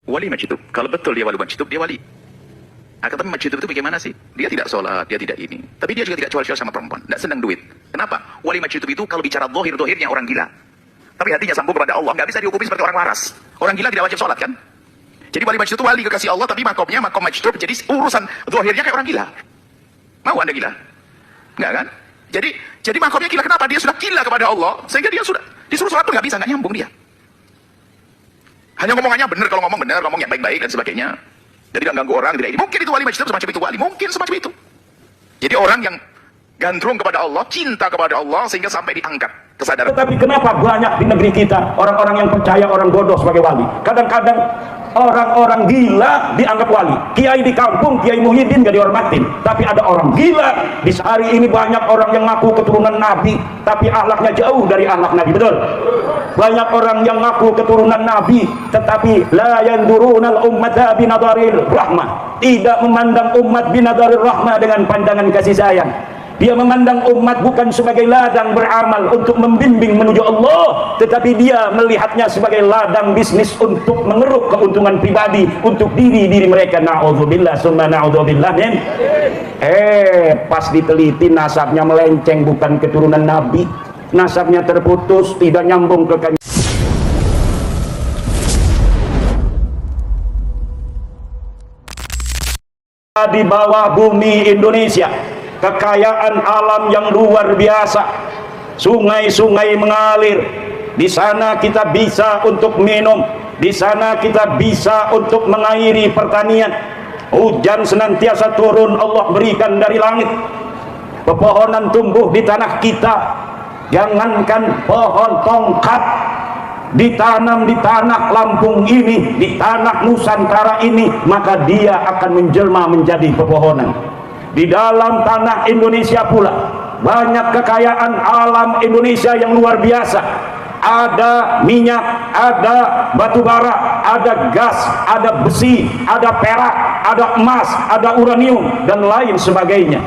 Wali majtub, kalau betul dia wali majtub, dia wali. Akan tapi majtub itu bagaimana sih? Dia tidak sholat, dia tidak ini. Tapi dia juga tidak jual-jual sama perempuan, tidak senang duit. Kenapa? Wali majtub itu kalau bicara zahir-zahirnya orang gila. Tapi hatinya sambung kepada Allah, nggak bisa dihukumi seperti orang waras. Orang gila tidak wajib sholat kan? Jadi wali majtub itu wali kekasih Allah, tapi makomnya makom majtub, jadi urusan zahirnya kayak orang gila. Mau anda gila? Enggak kan? Jadi makomnya gila, kenapa? Dia sudah gila kepada Allah, sehingga dia sudah disuruh sholat pun nggak bisa, nggak nyambung dia. Hanya ngomongannya benar, kalau ngomong benar, ngomongnya baik-baik dan sebagainya. Jadi tidak ganggu orang, tidak ini. Mungkin itu wali majtub semacam itu wali, mungkin semacam itu. Jadi orang yang gandrung kepada Allah, cinta kepada Allah, sehingga sampai diangkat kesadaran. Tetapi kenapa banyak di negeri kita orang-orang yang percaya orang bodoh sebagai wali? Kadang-kadang orang-orang gila dianggap wali. Kiai di kampung, Kiai Muhyiddin gak dihormatin. Tapi ada orang gila. Di hari ini banyak orang yang ngaku keturunan Nabi, tapi akhlaknya jauh dari akhlak Nabi. Betul? Banyak orang yang ngaku keturunan Nabi, tetapi la yandurunal ummata binadaril rahmah. Tidak memandang umat binadaril rahmah dengan pandangan kasih sayang. Dia memandang umat bukan sebagai ladang beramal untuk membimbing menuju Allah, tetapi dia melihatnya sebagai ladang bisnis untuk mengeruk keuntungan pribadi untuk diri mereka. Na'udzubillah summa na'udzubillah min. Pas diteliti nasabnya melenceng, bukan keturunan Nabi. Nasabnya terputus, tidak nyambung ke kami. Di bawah bumi Indonesia, kekayaan alam yang luar biasa, sungai-sungai mengalir. Di sana kita bisa untuk minum, di sana kita bisa untuk mengairi pertanian. Hujan senantiasa turun, Allah berikan dari langit. Pepohonan tumbuh di tanah kita. Jangankan pohon tongkat ditanam di tanah Lampung ini, di tanah Nusantara ini, maka dia akan menjelma menjadi pepohonan. Di dalam tanah Indonesia pula banyak kekayaan alam Indonesia yang luar biasa. Ada minyak, ada batu bara, ada gas, ada besi, ada perak, ada emas, ada uranium dan lain sebagainya.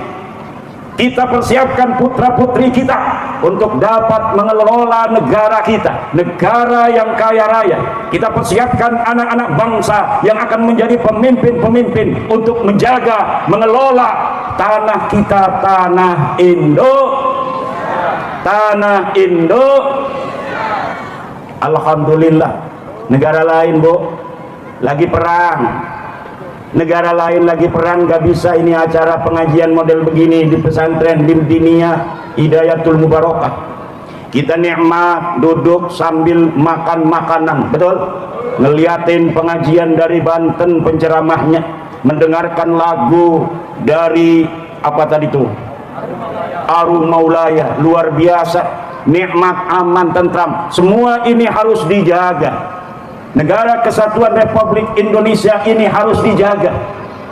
Kita persiapkan putra-putri kita untuk dapat mengelola negara kita, negara yang kaya raya. Kita persiapkan anak-anak bangsa yang akan menjadi pemimpin-pemimpin untuk menjaga, mengelola tanah kita, tanah Indo. Tanah Indo. Alhamdulillah. Negara lain, Bu, lagi perang. Negara lain lagi perang, gak bisa ini acara pengajian model begini di pesantren di Diniyah Hidayatul Mubarakah. Kita nikmat duduk sambil makan makanan, betul? Ngeliatin pengajian dari Banten, penceramahnya, mendengarkan lagu dari apa tadi tuh, Arum Maulaya, luar biasa, nikmat, aman, tentram. Semua ini harus dijaga. Negara Kesatuan Republik Indonesia ini harus dijaga.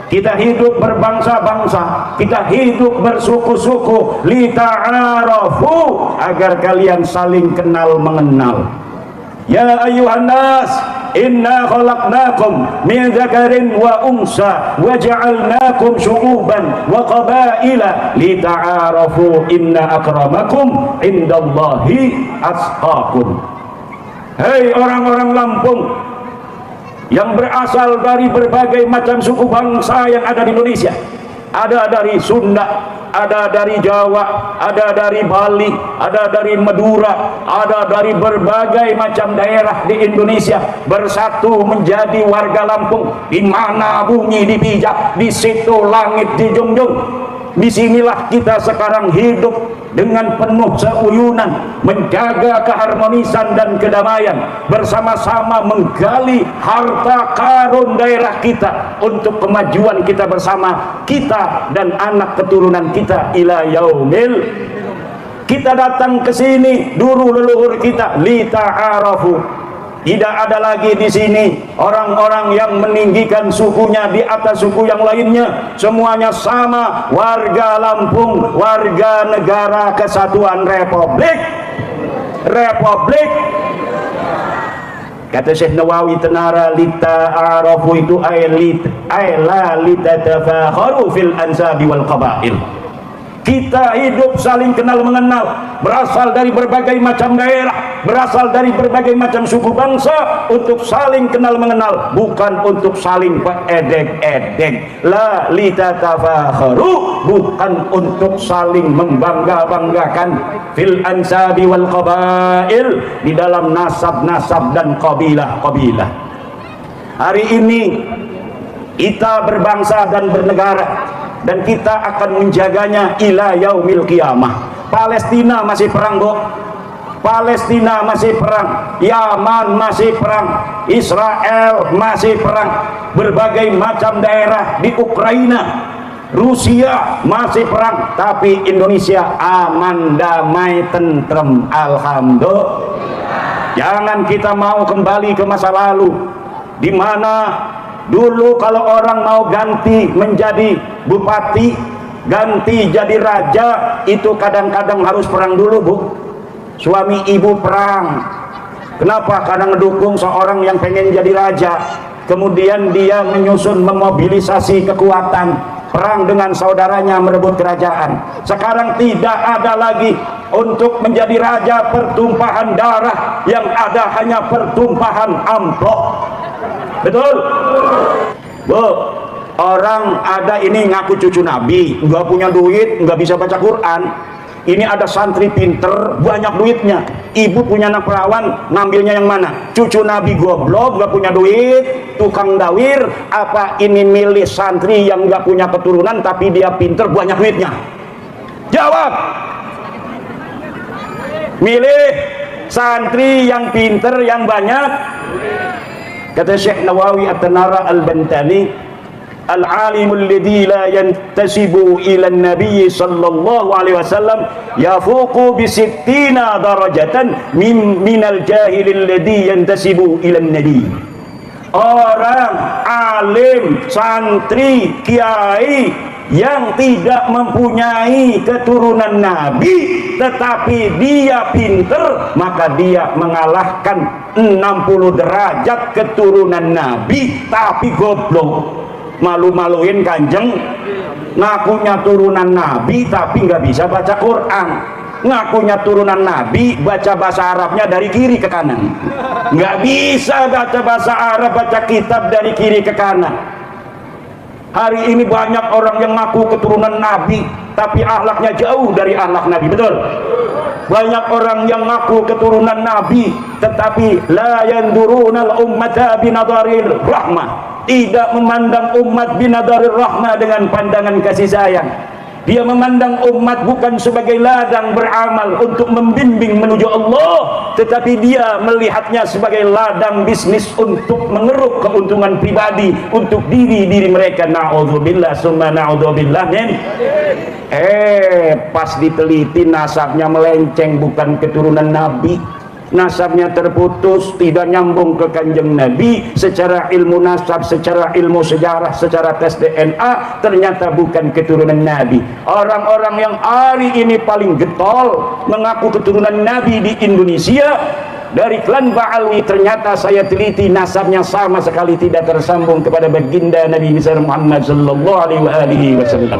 Kita hidup berbangsa-bangsa, kita hidup bersuku-suku, lita'arafu, agar kalian saling kenal mengenal. Ya ayuhan nas, inna khalaqnakum min dzakarin wa unsa wa ja'alnakum syu'uban wa qabaila lita'arafu inna akramakum indallahi atqakum. Hei orang-orang Lampung yang berasal dari berbagai macam suku bangsa yang ada di Indonesia. Ada dari Sunda, ada dari Jawa, ada dari Bali, ada dari Madura, ada dari berbagai macam daerah di Indonesia, bersatu menjadi warga Lampung. Di mana bunyi dipijak, di situ langit dijunjung. Disinilah kita sekarang hidup dengan penuh seuyunan, menjaga keharmonisan dan kedamaian, bersama-sama menggali harta karun daerah kita untuk kemajuan kita bersama, kita dan anak keturunan kita ila yaumil. Kita datang ke sini dulu leluhur kita lita'arafu. Tidak ada lagi di sini orang-orang yang meninggikan sukunya di atas suku yang lainnya. Semuanya sama, warga Lampung, warga negara Kesatuan Republik. Kata Syekh Nawawi Tenara, lita'arafu itu la litatafakharu fil ansabi wal qabail. Kita hidup saling kenal mengenal, berasal dari berbagai macam daerah, berasal dari berbagai macam suku bangsa, untuk saling kenal mengenal, bukan untuk saling beredek-edek. La litatafakharu, bukan untuk saling membangga-banggakan fil ansabi wal qabail, di dalam nasab-nasab dan kabilah-kabilah. Hari ini kita berbangsa dan bernegara, dan kita akan menjaganya ila yaumil qiyamah. Palestina masih perang, Bu. Palestina masih perang, Yaman masih perang, Israel masih perang, berbagai macam daerah di Ukraina, Rusia masih perang, tapi Indonesia aman, damai, tentrem, alhamdulillah. Jangan kita mau kembali ke masa lalu, di mana dulu kalau orang mau ganti menjadi bupati, ganti jadi raja, itu kadang-kadang harus perang dulu, Bu. Suami ibu perang. Kenapa? Karena ngedukung seorang yang pengen jadi raja, kemudian dia menyusun, memobilisasi kekuatan, perang dengan saudaranya merebut kerajaan. Sekarang tidak ada lagi untuk menjadi raja pertumpahan darah, yang ada hanya pertumpahan amplop. Betul? Bu, orang ada ini ngaku cucu Nabi, nggak punya duit, nggak bisa baca Quran. Ini ada santri pinter, banyak duitnya. Ibu punya anak perawan, ngambilnya yang mana? Cucu Nabi goblok, nggak punya duit, tukang dawir. Apa ini milih santri yang nggak punya keturunan tapi dia pinter, banyak duitnya? Jawab. Milih santri yang pinter, yang banyak. Kata Syekh Nawawi At-Tanara Al-Bantani, al-alimul ladzi la yantasibu ila an-nabiy sallallahu alaihi wasallam yafuqu bi 60 darajatan minal jahilil ladzi yantasibu ila an-nabi. Orang alim, santri, kiai yang tidak mempunyai keturunan nabi tetapi dia pinter, maka dia mengalahkan 60 derajat keturunan nabi tapi goblok. Malu-maluin Kanjeng, ngakunya turunan nabi tapi nggak bisa baca Quran, ngakunya turunan nabi, baca bahasa Arabnya dari kiri ke kanan, nggak bisa baca bahasa Arab, baca kitab dari kiri ke kanan. Hari ini banyak orang yang ngaku keturunan nabi tapi akhlaknya jauh dari akhlak nabi. Betul? Banyak orang yang ngaku keturunan nabi tetapi la yandurunal ummata binadaril rahmah, tidak memandang umat binadaril rahmah, dengan pandangan kasih sayang. Dia memandang umat bukan sebagai ladang beramal untuk membimbing menuju Allah, tetapi dia melihatnya sebagai ladang bisnis untuk mengeruk keuntungan pribadi untuk diri mereka. Na'udzubillah summa na'udzubillah min. Pas diteliti nasabnya melenceng, bukan keturunan nabi. Nasabnya terputus, tidak nyambung ke Kanjeng Nabi. Secara ilmu nasab, secara ilmu sejarah, secara tes DNA, ternyata bukan keturunan Nabi. Orang-orang yang hari ini paling getol mengaku keturunan Nabi di Indonesia dari klan Ba'alwi, ternyata saya teliti nasabnya sama sekali tidak tersambung kepada baginda Nabi besar Muhammad sallallahu alaihi wasallam.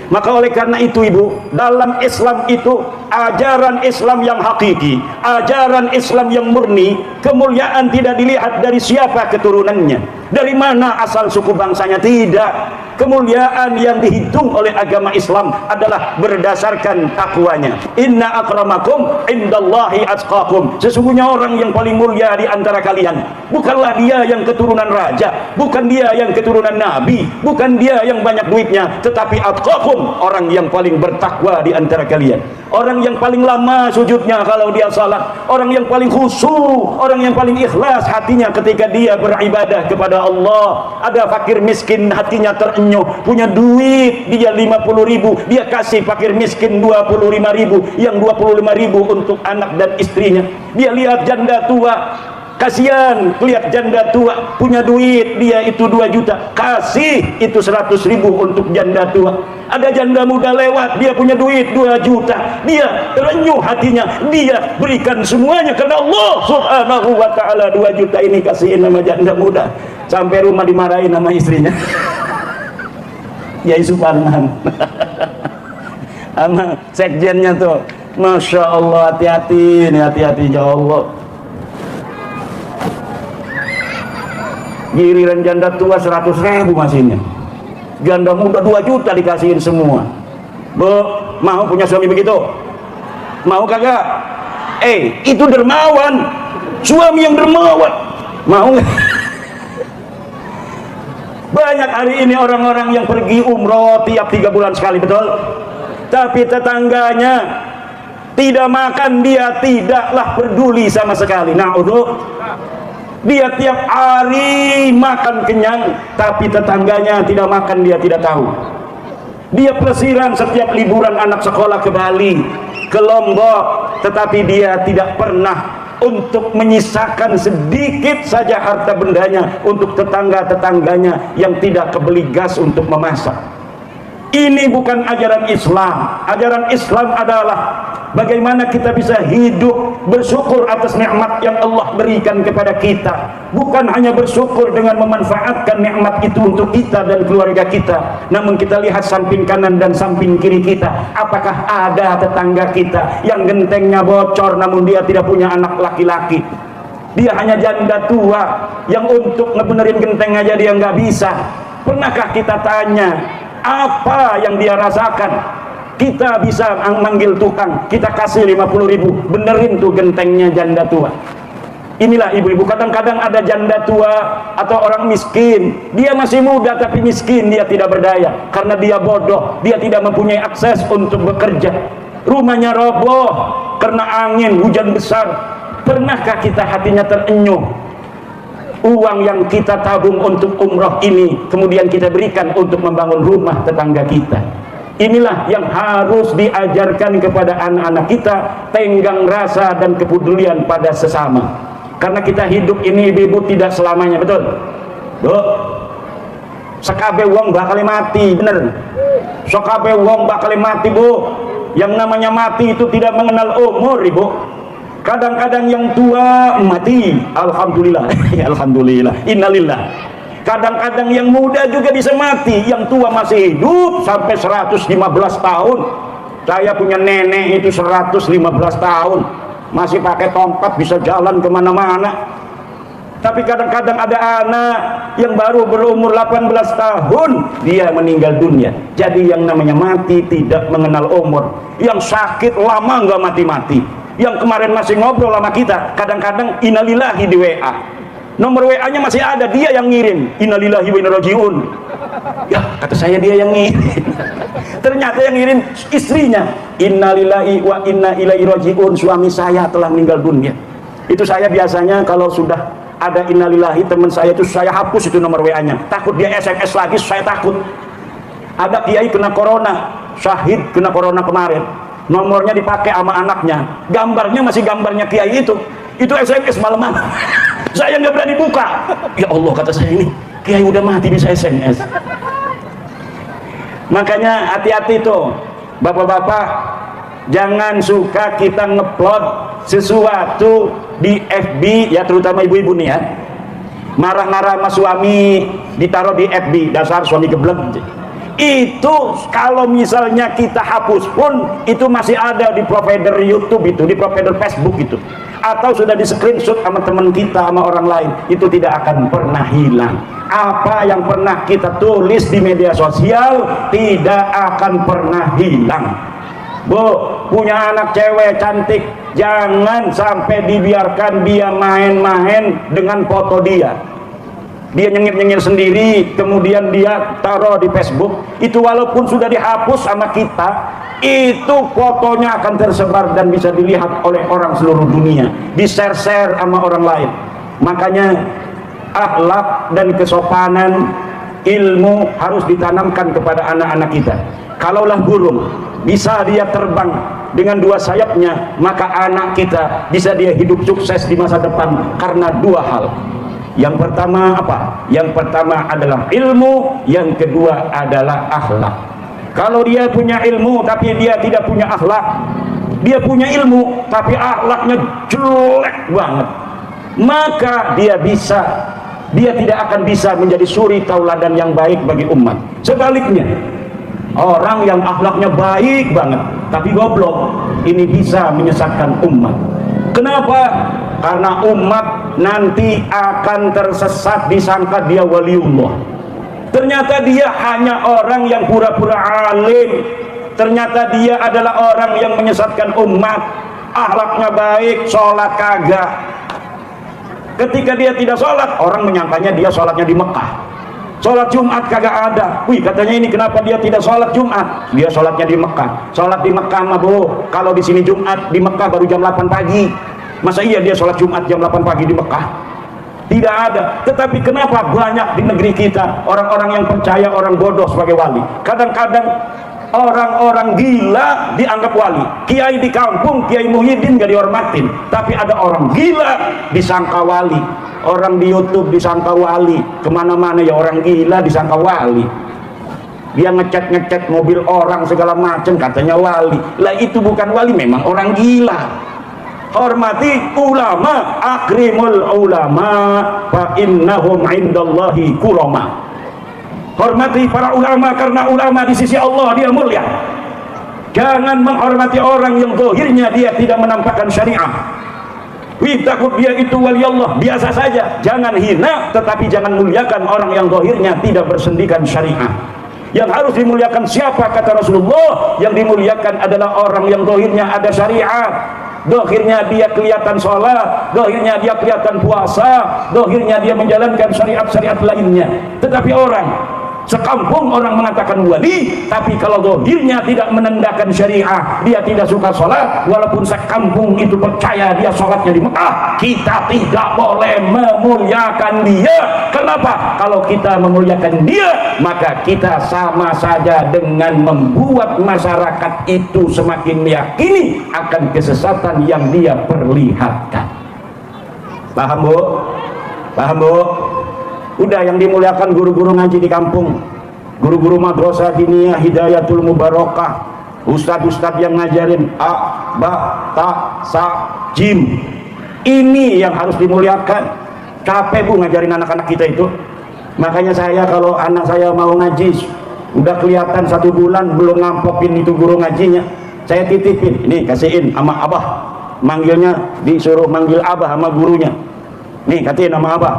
Maka oleh karena itu, Ibu, dalam Islam itu ajaran Islam yang hakiki, ajaran Islam yang murni, kemuliaan tidak dilihat dari siapa keturunannya, dari mana asal suku bangsanya, tidak. Kemuliaan yang dihitung oleh agama Islam adalah berdasarkan takwanya. Inna akramakum indallahi atqakum. Sesungguhnya orang yang paling mulia di antara kalian bukanlah dia yang keturunan raja, bukan dia yang keturunan nabi, bukan dia yang banyak duitnya, tetapi atqakum, orang yang paling bertakwa di antara kalian. Orang yang paling lama sujudnya kalau dia salat, orang yang paling khusyuk, orang yang paling ikhlas hatinya ketika dia beribadah kepada Allah. Ada fakir miskin hatinya terenyuh, punya duit dia 50.000, dia kasih fakir miskin 25.000, yang 25.000 untuk anak dan istrinya. Dia lihat janda tua, kasihan lihat janda tua punya duit, dia itu 2 juta, kasih itu 100.000 untuk janda tua. Ada janda muda lewat, dia punya duit 2 juta, dia terenyuh hatinya, dia berikan semuanya karena Allah subhanahu wa ta'ala. 2 juta ini kasihin sama janda muda, sampai rumah dimarahin sama istrinya. Ya Subhanan. sama sekjennya tuh. Masya Allah, hati-hati nih, hati-hati ya Allah. Giliran janda tua 100.000 masihnya, janda muda 2 juta dikasihin semua. Bu, mau punya suami begitu? Mau kagak? Itu dermawan, suami yang dermawan. Mau nggak? Banyak hari ini orang-orang yang pergi umroh tiap 3 bulan sekali, betul? Tapi tetangganya tidak makan, dia tidaklah peduli sama sekali. Nah, dia tiap hari makan kenyang, tapi tetangganya tidak makan, dia tidak tahu. Dia pelesiran setiap liburan anak sekolah ke Bali, ke Lombok, tetapi dia tidak pernah untuk menyisakan sedikit saja harta bendanya untuk tetangga-tetangganya yang tidak kebeli gas untuk memasak. Ini bukan ajaran Islam. Ajaran Islam adalah bagaimana kita bisa hidup bersyukur atas nikmat yang Allah berikan kepada kita. Bukan hanya bersyukur dengan memanfaatkan nikmat itu untuk kita dan keluarga kita, namun kita lihat samping kanan dan samping kiri kita. Apakah ada tetangga kita yang gentengnya bocor namun dia tidak punya anak laki-laki? Dia hanya janda tua yang untuk ngebenerin genteng aja dia nggak bisa. Pernahkah kita tanya apa yang dia rasakan? Kita bisa manggil tukang, kita kasih 50.000, benerin tuh gentengnya janda tua. Inilah ibu-ibu, kadang-kadang ada janda tua atau orang miskin, dia masih muda tapi miskin, dia tidak berdaya karena dia bodoh, dia tidak mempunyai akses untuk bekerja. Rumahnya roboh karena angin, hujan besar. Pernahkah kita hatinya terenyuh? Uang yang kita tabung untuk umroh ini kemudian kita berikan untuk membangun rumah tetangga kita. Inilah yang harus diajarkan kepada anak-anak kita, tenggang rasa dan kepedulian pada sesama. Karena kita hidup ini ibu-ibu tidak selamanya, betul? Sekabe wong bakal mati, bener? Sekabe wong bakal mati, Bu. Yang namanya mati itu tidak mengenal umur, Ibu. Kadang-kadang yang tua mati, alhamdulillah. Alhamdulillah, innalillah. Kadang-kadang yang muda juga bisa mati, yang tua masih hidup sampai 115 tahun. Saya punya nenek itu 115 tahun, masih pakai tongkat, bisa jalan kemana-mana. Tapi kadang-kadang ada anak yang baru berumur 18 tahun, dia meninggal dunia. Jadi yang namanya mati tidak mengenal umur. Yang sakit lama nggak mati-mati. Yang kemarin masih ngobrol sama kita, kadang-kadang innalillahi di WA, nomor WA-nya masih ada, dia yang ngirim innalillahi wa inna rajiun. Ya, kata saya dia yang ngirim. Ternyata yang ngirim istrinya, innalillahi wa inna ilaihi rajiun, suami saya telah meninggal dunia. Itu saya biasanya kalau sudah ada innalillahi, teman saya itu saya hapus itu nomor WA-nya, takut dia SMS lagi, saya takut. Ada kiai kena corona, syahid kena corona kemarin, nomornya dipakai sama anaknya, gambarnya masih gambarnya kiai itu SMS malam-malam. Saya nggak berani buka. Ya Allah, kata saya, ini kiai udah mati bisa SMS. Makanya hati-hati tuh bapak-bapak, jangan suka kita ngeplot sesuatu di FB ya, terutama ibu-ibu nih ya, marah-marah sama suami ditaruh di FB, dasar suami geblek. Itu kalau misalnya kita hapus pun itu masih ada di provider YouTube itu, di provider Facebook itu, atau sudah di screenshot sama teman kita, sama orang lain, itu tidak akan pernah hilang. Apa yang pernah kita tulis di media sosial tidak akan pernah hilang. Bu, punya anak cewek cantik, jangan sampai dibiarkan dia main-main dengan foto dia. Dia nyengir-nyengir sendiri, kemudian dia taruh di Facebook. Itu walaupun sudah dihapus sama kita, itu fotonya akan tersebar dan bisa dilihat oleh orang seluruh dunia, di-share-share sama orang lain. Makanya akhlak dan kesopanan, ilmu harus ditanamkan kepada anak-anak kita. Kalaulah burung bisa dia terbang dengan 2 sayapnya, maka anak kita bisa dia hidup sukses di masa depan karena 2 hal. Yang pertama apa? Yang pertama adalah ilmu, yang kedua adalah akhlak. Kalau dia punya ilmu tapi dia tidak punya akhlak, dia punya ilmu tapi akhlaknya jelek banget, maka dia tidak akan bisa menjadi suri tauladan yang baik bagi umat. Sebaliknya, orang yang akhlaknya baik banget tapi goblok, ini bisa menyesatkan umat. Kenapa? Karena umat nanti akan tersesat, disangka dia waliullah, ternyata dia hanya orang yang pura-pura alim, ternyata dia adalah orang yang menyesatkan umat. Akhlaknya baik, sholat kagak. Ketika dia tidak sholat, orang menyangkanya dia sholatnya di Mekah. Sholat Jumat kagak ada. Wih, katanya ini kenapa dia tidak sholat Jumat? Dia sholatnya di Mekah. Sholat di Mekah mah bro, kalau di sini Jumat, di Mekah baru jam 8 pagi. Masa iya dia sholat Jumat jam 8 pagi di Mekah? Tidak ada. Tetapi kenapa banyak di negeri kita orang-orang yang percaya orang bodoh sebagai wali? Kadang-kadang orang-orang gila dianggap wali. Kiai di kampung, Kiai Muhyiddin gak dihormatin, tapi ada orang gila disangka wali. Orang di YouTube disangka wali, kemana-mana ya orang gila disangka wali. Dia ngecat mobil orang segala macam, katanya wali. Lah itu bukan wali, memang orang gila. Hormati ulama, akrimul ulama fa innahum indallahi kurama. Hormati para ulama karena ulama di sisi Allah dia mulia. Jangan menghormati orang yang zahirnya dia tidak menampakkan syariah. Wih, takut dia itu wali Allah, biasa saja. Jangan hina, tetapi jangan muliakan orang yang zahirnya tidak bersendikan syariah. Yang harus dimuliakan siapa? Kata Rasulullah, yang dimuliakan adalah orang yang zahirnya ada syariat. Zahirnya dia kelihatan sholat, zahirnya dia kelihatan puasa, zahirnya dia menjalankan syariat-syariat lainnya. Tetapi orang sekampung orang mengatakan wali, tapi kalau zahirnya tidak menandakan syariah, dia tidak suka sholat, walaupun sekampung itu percaya dia sholatnya di Mekah, kita tidak boleh memuliakan dia. Kenapa? Kalau kita memuliakan dia, maka kita sama saja dengan membuat masyarakat itu semakin meyakini akan kesesatan yang dia perlihatkan. Paham bu? Paham bu? Udah, yang dimuliakan guru-guru ngaji di kampung, guru-guru madrasah diniyah Hidayatul Mubarakah, ustadz-ustadz yang ngajarin a, ba, ta, sa, jim. Ini yang harus dimuliakan. Capek bu ngajarin anak-anak kita itu. Makanya saya kalau anak saya mau ngaji, udah kelihatan 1 bulan belum ngampokin itu guru ngajinya, saya titipin, ini kasihin sama abah, manggilnya disuruh manggil abah sama gurunya, nih katiin sama abah.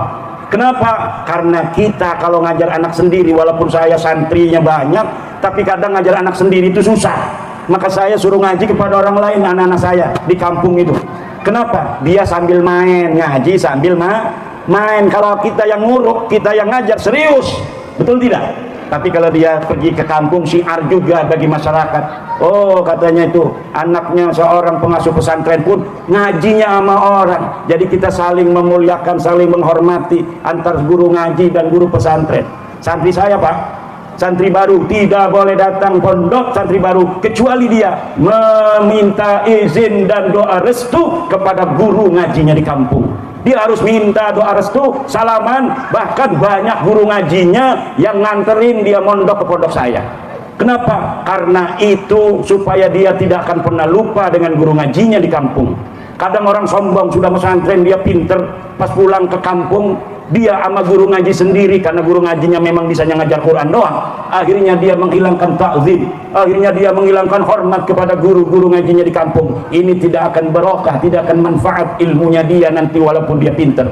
Kenapa? Karena kita kalau ngajar anak sendiri, walaupun saya santrinya banyak, tapi kadang ngajar anak sendiri itu susah. Maka saya suruh ngaji kepada orang lain, anak-anak saya di kampung itu. Kenapa? Dia sambil main, ngaji sambil main. Kalau kita yang nguruk, kita yang ngajar serius, betul tidak? Tapi kalau dia pergi ke kampung, syiar juga bagi masyarakat. Oh, katanya itu anaknya seorang pengasuh pesantren pun ngajinya sama orang. Jadi kita saling memuliakan, saling menghormati antar guru ngaji dan guru pesantren. Santri saya pak, santri baru tidak boleh datang pondok santri baru kecuali dia meminta izin dan doa restu kepada guru ngajinya di kampung. Dia harus minta doa restu, salaman, bahkan banyak guru ngajinya yang nganterin dia mondok ke pondok saya. Kenapa? Karena itu supaya dia tidak akan pernah lupa dengan guru ngajinya di kampung. Kadang orang sombong sudah pesantren, dia pinter, pas pulang ke kampung dia sama guru ngaji sendiri, karena guru ngajinya memang bisanya ngajar Quran doang. Akhirnya dia menghilangkan ta'zim, akhirnya dia menghilangkan hormat kepada guru-guru ngajinya di kampung. Ini tidak akan barokah, tidak akan manfaat ilmunya dia nanti walaupun dia pinter.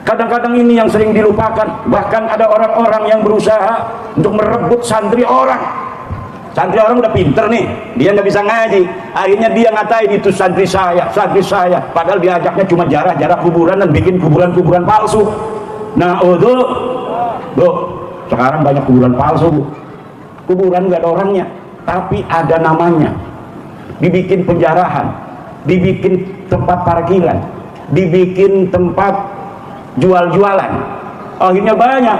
Kadang-kadang ini yang sering dilupakan. Bahkan ada orang-orang yang berusaha untuk merebut santri orang. Santri orang udah pinter nih, dia nggak bisa ngaji, akhirnya dia ngatain itu santri saya, padahal diajaknya cuma jarah-jarah kuburan dan bikin kuburan-kuburan palsu. Nah itu sekarang banyak kuburan palsu bu. Kuburan nggak ada orangnya, tapi ada namanya. Dibikin penjarahan, dibikin tempat parkiran, dibikin tempat jual-jualan, akhirnya banyak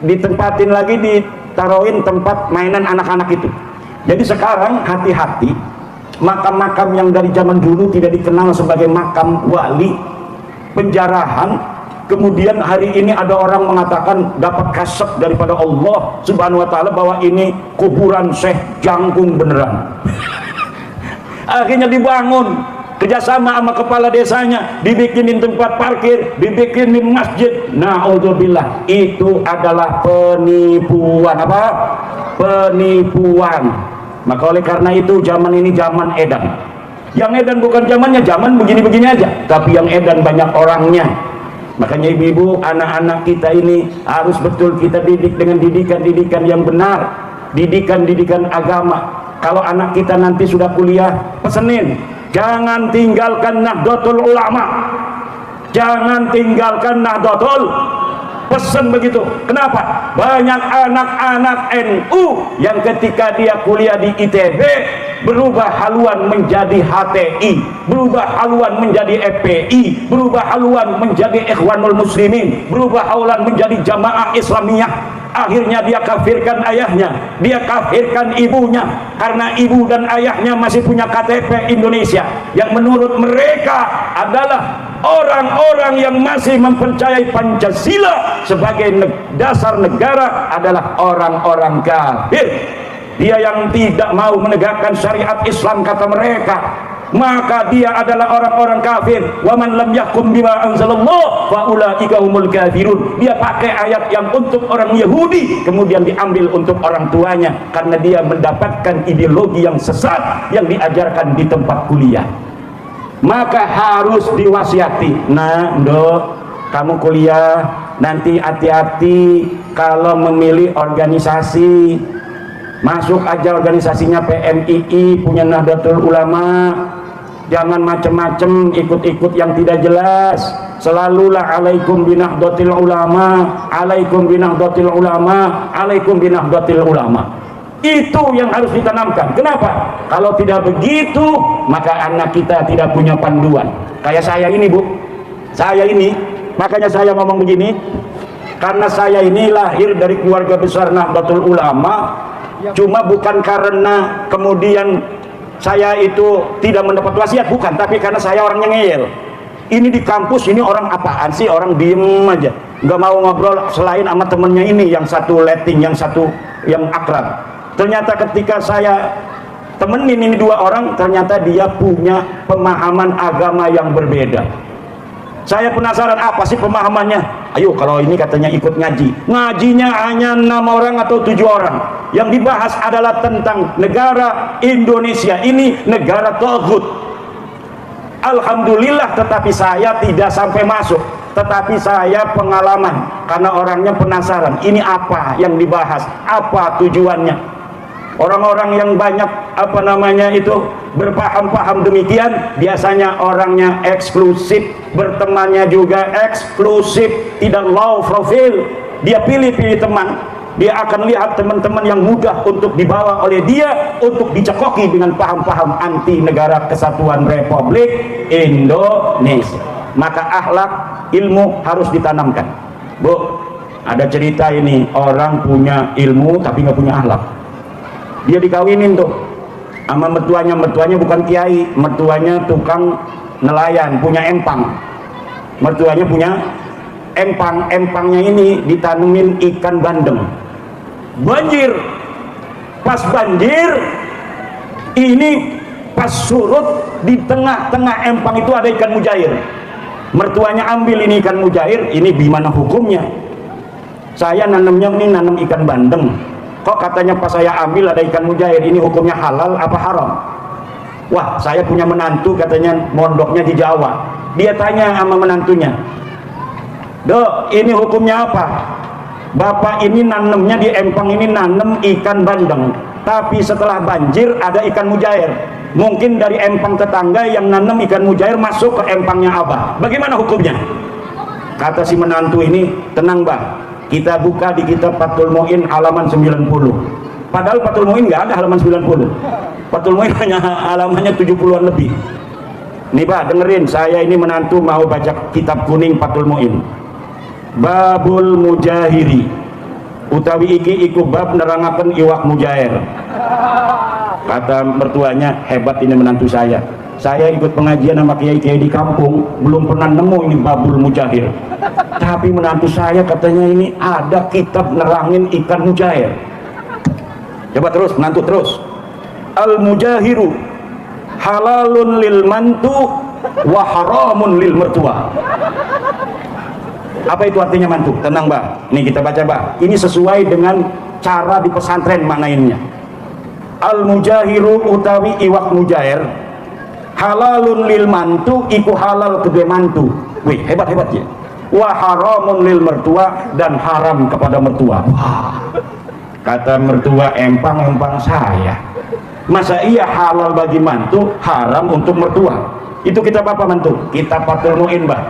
ditempatin lagi, ditaruhin tempat mainan anak-anak itu. Jadi sekarang hati-hati, makam-makam yang dari zaman dulu tidak dikenal sebagai makam wali, penjarahan, kemudian hari ini ada orang mengatakan dapat kasep daripada Allah subhanahu wa ta'ala bahwa ini kuburan Syekh Jangkung beneran. Akhirnya dibangun kerjasama sama kepala desanya, dibikinin tempat parkir, dibikinin masjid. Naudzubillah, itu adalah penipuan. Apa? Penipuan. Maka oleh karena itu zaman ini zaman edan. Yang edan bukan zamannya, zaman begini-begini aja, tapi yang edan banyak orangnya. Makanya ibu-ibu, anak-anak kita ini harus betul kita didik dengan didikan-didikan yang benar, didikan-didikan agama. Kalau anak kita nanti sudah kuliah, pesenin, jangan tinggalkan Nahdlatul Ulama, jangan tinggalkan Nahdlatul, pesen begitu. Kenapa? Banyak anak-anak NU yang ketika dia kuliah di ITB berubah haluan menjadi HTI, berubah haluan menjadi FPI, berubah haluan menjadi Ikhwanul Muslimin, berubah haluan menjadi Jamaah Islamiyah. Akhirnya dia kafirkan ayahnya, dia kafirkan ibunya, karena ibu dan ayahnya masih punya KTP Indonesia yang menurut mereka adalah orang-orang yang masih mempercayai Pancasila sebagai dasar negara adalah orang-orang kafir. Dia yang tidak mau menegakkan syariat Islam kata mereka, maka dia adalah orang-orang kafir. Wa man lam yahkum bima anzalallah fa ulaika humul kafirun. Dia pakai ayat yang untuk orang Yahudi kemudian diambil untuk orang tuanya, karena dia mendapatkan ideologi yang sesat yang diajarkan di tempat kuliah. Maka harus diwasiati, nah Dok, kamu kuliah nanti hati-hati kalau memilih organisasi. Masuk aja organisasinya PMII, punya Nahdlatul Ulama. Jangan macem-macem ikut-ikut yang tidak jelas. Selalulah alaikum binahdlatil ulama, alaikum binahdlatil ulama, alaikum binahdlatil ulama. Itu yang harus ditanamkan. Kenapa? Kalau tidak begitu, maka anak kita tidak punya panduan. Kayak saya ini, Bu. Saya ini, makanya saya ngomong begini, karena saya ini lahir dari keluarga besar Nahdlatul Ulama. Cuma bukan karena kemudian saya itu tidak mendapat wasiat, bukan, tapi karena saya orangnya ngeyel. Ini di kampus ini orang apaan sih, orang diem aja, nggak mau ngobrol selain sama temennya ini, yang satu letting, yang satu yang akrab. Ternyata ketika saya temenin ini dua orang, ternyata dia punya pemahaman agama yang berbeda. Saya penasaran apa sih pemahamannya. Ayo, kalau ini katanya ikut ngaji, ngajinya hanya 6 orang atau 7 orang. Yang dibahas adalah tentang negara Indonesia ini negara taghut. Alhamdulillah, tetapi saya tidak sampai masuk. Tetapi saya pengalaman, karena orangnya penasaran, ini apa yang dibahas, apa tujuannya. Orang-orang yang banyak berpaham-paham demikian biasanya orangnya eksklusif, bertemannya juga eksklusif, tidak low profile. Dia pilih-pilih teman, dia akan lihat teman-teman yang mudah untuk dibawa oleh dia untuk dicekoki dengan paham-paham anti negara kesatuan Republik Indonesia. Maka akhlak ilmu harus ditanamkan. Bu, ada cerita ini, orang punya ilmu tapi nggak punya akhlak. Dia dikawinin tuh sama mertuanya, mertuanya bukan kiai, mertuanya tukang nelayan, punya empang. Mertuanya punya empang, empangnya ini ditanemin ikan bandeng. Banjir, pas banjir ini, pas surut, di tengah-tengah empang itu ada ikan mujair. Mertuanya ambil ini ikan mujair, ini gimana hukumnya? Saya nanamnya ini nanam ikan bandeng. Kok katanya pas saya ambil ada ikan mujair, ini hukumnya halal apa haram? Wah, saya punya menantu katanya mondoknya di Jawa. Dia tanya sama menantunya, Dok, ini hukumnya apa? Bapak ini nanemnya di empang ini nanem ikan bandeng, tapi setelah banjir ada ikan mujair. Mungkin dari empang tetangga yang nanem ikan mujair masuk ke empangnya Abah. Bagaimana hukumnya? Kata si menantu ini, tenang Bah, kita buka di kitab Fathul Mu'in halaman 90. Padahal Fathul Mu'in nggak ada halaman 90. Fathul Mu'in hanya halamannya 70-an lebih. Nih Pak, dengerin, saya ini menantu mau baca kitab kuning Fathul Mu'in. Babul Mujahiri, utawi iki iku bab nerangaken iwak mujair. Kata mertuanya, hebat ini menantu saya. Saya ikut pengajian sama kiai-kiai di kampung, belum pernah nemu ini babul mujahir. Tapi menantu saya katanya ini ada kitab nerangin ikan mujair. Coba terus, menantu terus. Al mujahiru halalun lil mantu wa haramun lil mertua. Apa itu artinya mantu? Tenang, Mbak. Ini kita baca, Mbak. Ini sesuai dengan cara di pesantren maknainnya. Al mujahiru utawi iwak mujair halalun lil mantu iku halal kedua mantu. Wih, hebat-hebat ya. Wa haramun lil mertua, dan haram kepada mertua. Wah, kata mertua, empang saya. Masa iya halal bagi mantu, haram untuk mertua? Itu kitab apa mantu? Kitab Fathul Mu'in, Mbak.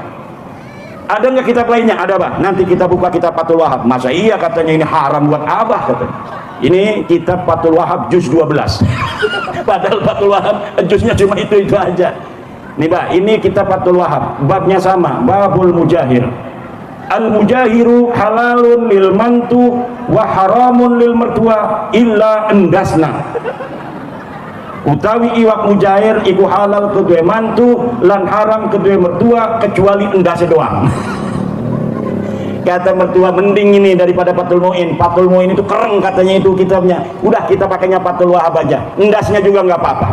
Ada nggak kitab lainnya? Ada, Mbak. Nanti kita buka kitab Fathul Wahab. Masa iya katanya ini haram buat abah, katanya. Ini kitab Fathul Wahab juz 12. Padahal Fathul Wahab juznya cuma itu aja. Nih, Mbak, ini kitab Fathul Wahab, babnya sama, babul mujahir. Al mujahiru halalun lil mantu wa haramun lil mertua illa endasna. Utawi iwak mujair iku halal kedua mantu lan haram kedua mertua kecuali endasnya doang. Kata mertua, mending ini daripada Fathul Mu'in. Fathul Mu'in itu keren katanya itu kitabnya. Udah kita pakainya Fathul Wahab aja, endasnya juga nggak apa-apa.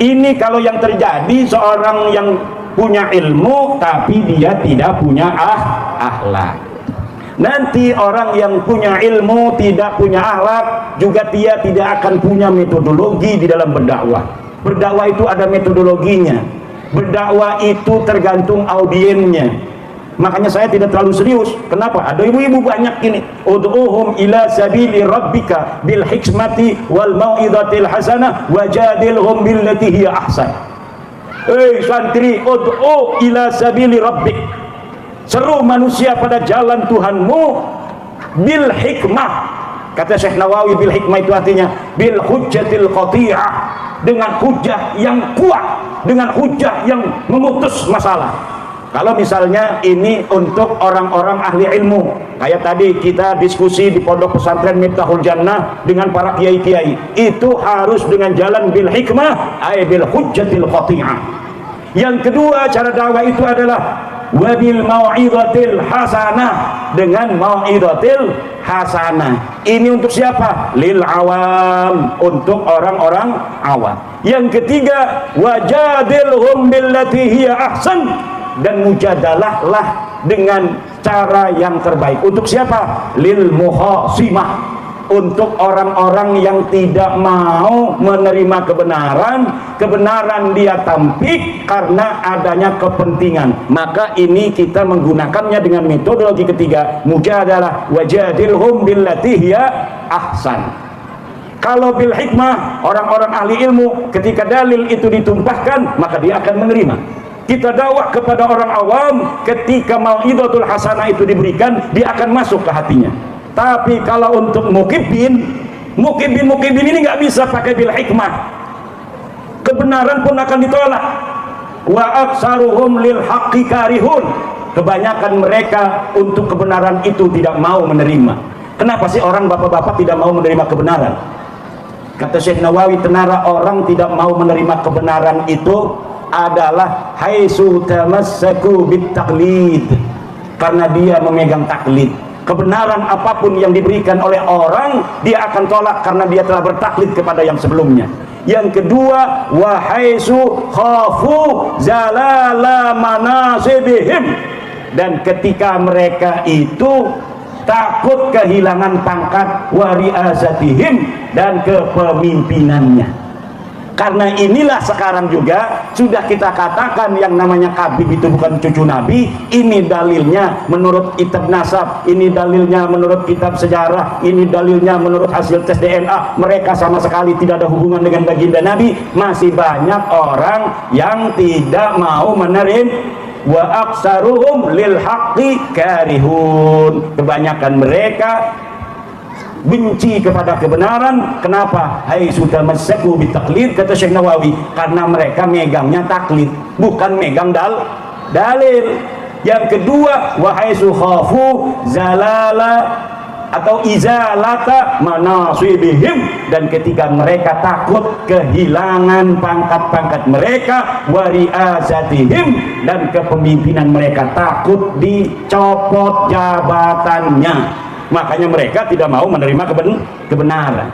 Ini kalau yang terjadi seorang yang punya ilmu tapi dia tidak punya akhlak. Nanti orang yang punya ilmu tidak punya akhlak juga dia tidak akan punya metodologi di dalam berdakwah. Berdakwah itu ada metodologinya. Berdakwah itu tergantung audiennya. Makanya saya tidak terlalu serius. Kenapa? Ada ibu-ibu banyak ini. Ud'uhum ila sabili rabbika bil hikmati wal mau'izatil hasanah wajadilhum billati hiya ahsan. Santri, ud'u ila sabili rabbik. Seru manusia pada jalan Tuhanmu bil hikmah. Kata Syekh Nawawi, bil hikmah itu artinya bil hujjatil qati'ah, dengan hujjah yang kuat, dengan hujjah yang memutus masalah. Kalau misalnya ini untuk orang-orang ahli ilmu, kayak tadi kita diskusi di pondok pesantren Miftahul Jannah dengan para kiai-kiai, itu harus dengan jalan bil hikmah, ay bil hujjatil qati'ah. Yang kedua, cara dakwah itu adalah wabil mau'izatil hasanah, dengan mau'izatil hasanah. Ini untuk siapa? Lil awam, untuk orang-orang awam. Yang ketiga, wajadilhum billati hiya ahsan, dan mujadalahlah dengan cara yang terbaik. Untuk siapa? Lil muhasimah, untuk orang-orang yang tidak mau menerima kebenaran dia tampik karena adanya kepentingan. Maka ini kita menggunakannya dengan metodologi ketiga, mujadalah, wajadilhum billati hiya ahsan. Kalau bil hikmah, orang-orang ahli ilmu ketika dalil itu ditumpahkan maka dia akan menerima. Kita dakwah kepada orang awam, ketika mau'izatul hasanah itu diberikan, dia akan masuk ke hatinya. Tapi kalau untuk mukibin ini nggak bisa pakai bil hikmah. Kebenaran pun akan ditolak. Wa aksaruhum lil haqqi karihun. Kebanyakan mereka untuk kebenaran itu tidak mau menerima. Kenapa sih orang bapak-bapak tidak mau menerima kebenaran? Kata Syekh Nawawi, tenara orang tidak mau menerima kebenaran itu adalah haitsu tamassaku bit taqlid, karena dia memegang taklid. Kebenaran apapun yang diberikan oleh orang dia akan tolak karena dia telah bertaklid kepada yang sebelumnya. Yang kedua, wa haitsu khafu zalala manasibihim, dan ketika mereka itu takut kehilangan pangkat wa ri'asatihim, dan kepemimpinannya. Karena inilah sekarang juga sudah kita katakan yang namanya Habib itu bukan cucu Nabi. Ini dalilnya menurut kitab nasab, ini dalilnya menurut kitab sejarah, ini dalilnya menurut hasil tes DNA. Mereka sama sekali tidak ada hubungan dengan baginda Nabi. Masih banyak orang yang tidak mau menerima. Wa aksaruhum lil haqqi karihun. Kebanyakan mereka benci kepada kebenaran. Kenapa? Hai sudah masaku bitaklid, kata Syekh Nawawi, karena mereka megangnya taklid, bukan megang dalil. Yang kedua, wahai sukhafu zalala atau izalata manasibihim, dan ketika mereka takut kehilangan pangkat-pangkat mereka, wari'azatihim, dan kepemimpinan mereka, takut dicopot jabatannya, makanya mereka tidak mau menerima kebenaran.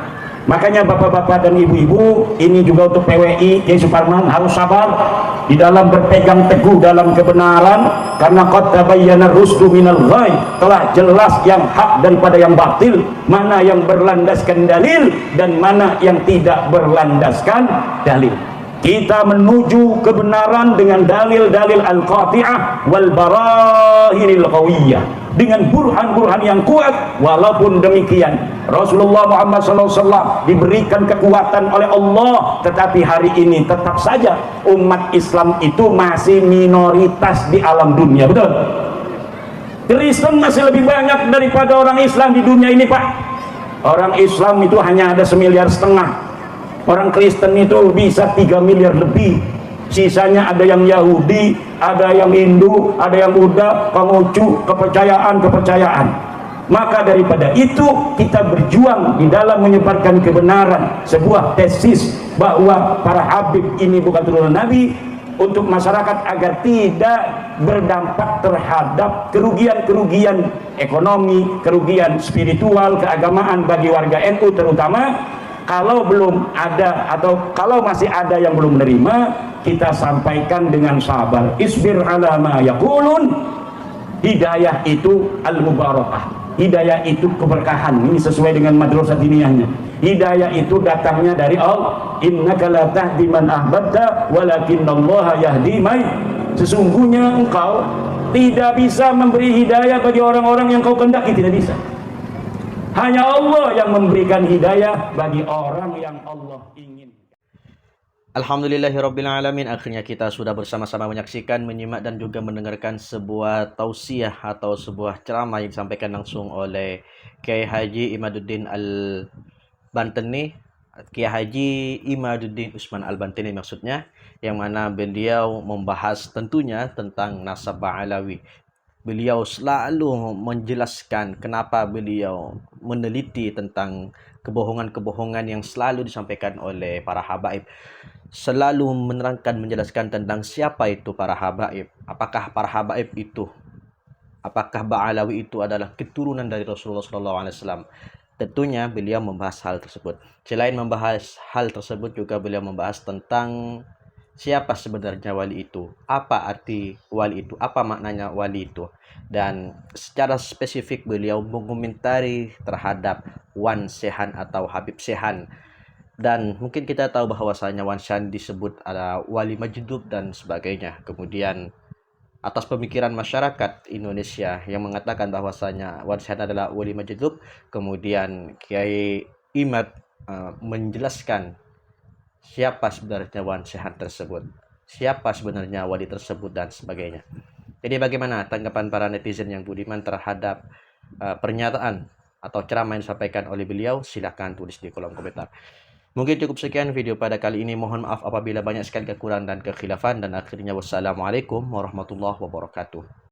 Makanya bapak-bapak dan ibu-ibu, ini juga untuk PWI, Kiai Suparman harus sabar di dalam berpegang teguh dalam kebenaran, karena qad tabayyana rusdu minal ghai, telah jelas yang hak daripada yang batil, mana yang berlandaskan dalil dan mana yang tidak berlandaskan dalil. Kita menuju kebenaran dengan dalil-dalil al-qati'ah wal barahinil qawiyah, dengan burhan-burhan yang kuat. Walaupun demikian Rasulullah Muhammad SAW diberikan kekuatan oleh Allah, tetapi hari ini tetap saja umat Islam itu masih minoritas di alam dunia. Betul? Kristen masih lebih banyak daripada orang Islam di dunia ini, Pak. Orang Islam itu hanya ada 1,5 miliar. Orang Kristen itu bisa 3 miliar lebih. Sisanya ada yang Yahudi, ada yang Hindu, ada yang Buddha, Konghucu, kepercayaan. Maka daripada itu kita berjuang di dalam menyebarkan kebenaran, sebuah tesis bahwa para habib ini bukan turunan Nabi, untuk masyarakat agar tidak berdampak terhadap kerugian-kerugian ekonomi, kerugian spiritual, keagamaan bagi warga NU terutama. Kalau belum ada atau kalau masih ada yang belum menerima, kita sampaikan dengan sabar. Isbir ala ma yaqulun. Hidayah itu al-mubarakah. Hidayah itu keberkahan. Ini sesuai dengan madrasah diniyahnya. Hidayah itu datangnya dari Allah. Innaka la tahdi man ahbabta walakinallaha yahdi may. Sesungguhnya engkau tidak bisa memberi hidayah bagi orang-orang yang kau kehendaki, tidak bisa. Hanya Allah yang memberikan hidayah bagi orang yang Allah ingin. Alhamdulillahirrabbilalamin. Akhirnya kita sudah bersama-sama menyaksikan, menyimak dan juga mendengarkan sebuah tausiah atau sebuah ceramah yang disampaikan langsung oleh Kiai Haji Imaduddin Al-Banteni, Kiai Haji Imaduddin Usman Al-Banteni maksudnya, yang mana beliau membahas tentunya tentang nasab Alawi. Beliau selalu menjelaskan kenapa beliau meneliti tentang kebohongan-kebohongan yang selalu disampaikan oleh para habaib. Selalu menerangkan, menjelaskan tentang siapa itu para habaib. Apakah para habaib itu, apakah Ba'alawi itu adalah keturunan dari Rasulullah SAW. Tentunya beliau membahas hal tersebut. Selain membahas hal tersebut juga beliau membahas tentang siapa sebenarnya wali itu, apa arti wali itu, apa maknanya wali itu. Dan secara spesifik beliau mengomentari terhadap Wan Sehan atau Habib Sehan. Dan mungkin kita tahu bahwasanya Wan Sehan disebut ada wali majdub dan sebagainya. Kemudian atas pemikiran masyarakat Indonesia yang mengatakan bahwasanya Wan Sehan adalah wali majdub, kemudian Kiai Imad menjelaskan siapa sebenarnya Wan Sehan tersebut, siapa sebenarnya wali tersebut dan sebagainya. Jadi bagaimana tanggapan para netizen yang budiman terhadap pernyataan atau ceramah yang disampaikan oleh beliau? Silahkan tulis di kolom komentar. Mungkin cukup sekian video pada kali ini. Mohon maaf apabila banyak sekali kekurangan dan kekhilafan. Dan akhirnya wassalamualaikum warahmatullahi wabarakatuh.